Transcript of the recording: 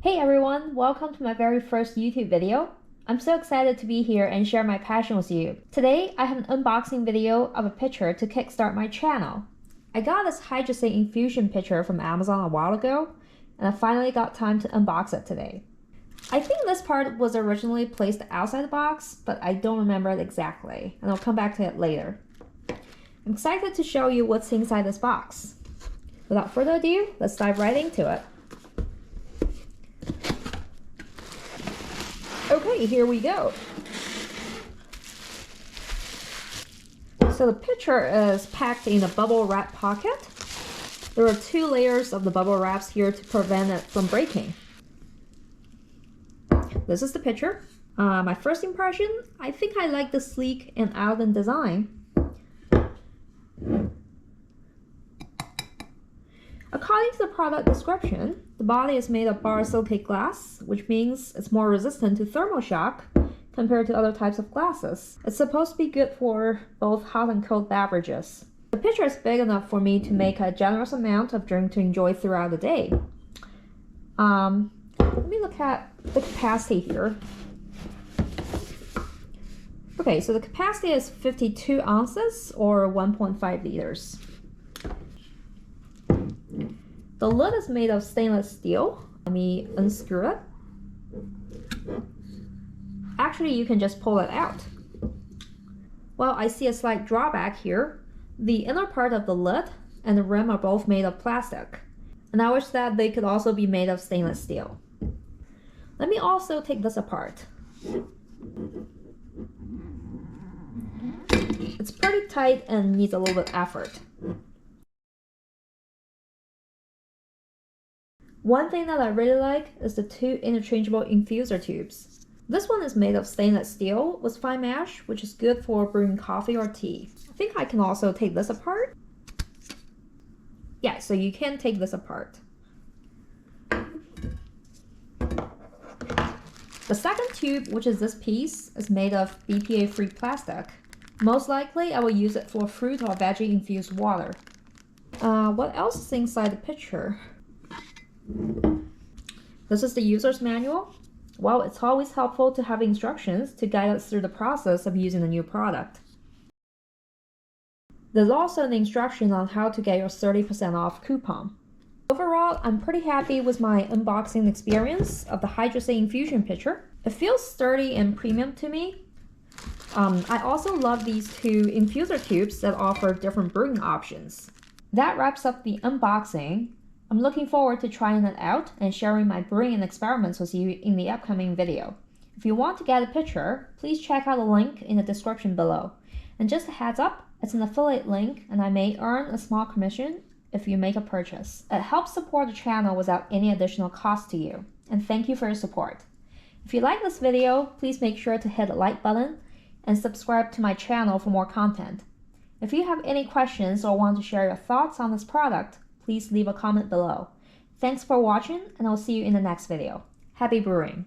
Hey everyone, welcome to my very first YouTube video. I'm so excited to be here and share my passion with you. Today, I have an unboxing video of a pitcher to kickstart my channel. I got this Hydracy Infusion Pitcher from Amazon a while ago, and I finally got time to unbox it today. I think this part was originally placed outside the box, but I don't remember it exactly, and I'll come back to it later. I'm excited to show you what's inside this box. Without further ado, let's dive right into it. Okay, here we go. So the pitcher is packed in a bubble wrap pocket. There are 2 layers of the bubble wraps here to prevent it from breaking. This is the pitcher. My first impression, I think I like the sleek and elegant design. According to the product description, the body is made of borosilicate glass, which means it's more resistant to thermal shock compared to other types of glasses. It's supposed to be good for both hot and cold beverages. The pitcher is big enough for me to make a generous amount of drink to enjoy throughout the day. Let me look at the capacity here. Okay, so the capacity is 52 ounces or 1.5 liters. The lid is made of stainless steel. Let me unscrew it. Actually, you can just pull it out. Well, I see a slight drawback here. The inner part of the lid and the rim are both made of plastic, and I wish that they could also be made of stainless steel. Let me also take this apart. It's pretty tight and needs a little bit of effort. One thing that I really like is the 2 interchangeable infuser tubes. This one is made of stainless steel with fine mesh, which is good for brewing coffee or tea. I think I can also take this apart. Yeah, so you can take this apart. The second tube, which is this piece, is made of BPA-free plastic. Most likely, I will use it for fruit or veggie infused water. What else is inside the pitcher? This is the user's manual. Well, it's always helpful to have instructions to guide us through the process of using the new product. There's also an instruction on how to get your 30% off coupon. Overall, I'm pretty happy with my unboxing experience of the Hydracy Infusion Pitcher. It feels sturdy and premium to me. I also love these 2 infuser tubes that offer different brewing options. That wraps up the unboxing. I'm looking forward to trying it out and sharing my brewing experiments with you in the upcoming video. If you want to get a pitcher, please check out the link in the description below. And just a heads up, it's an affiliate link and I may earn a small commission if you make a purchase. It helps support the channel without any additional cost to you. And thank you for your support. If you like this video, please make sure to hit the like button and subscribe to my channel for more content. If you have any questions or want to share your thoughts on this product, please leave a comment below. Thanks for watching, and I'll see you in the next video. Happy brewing!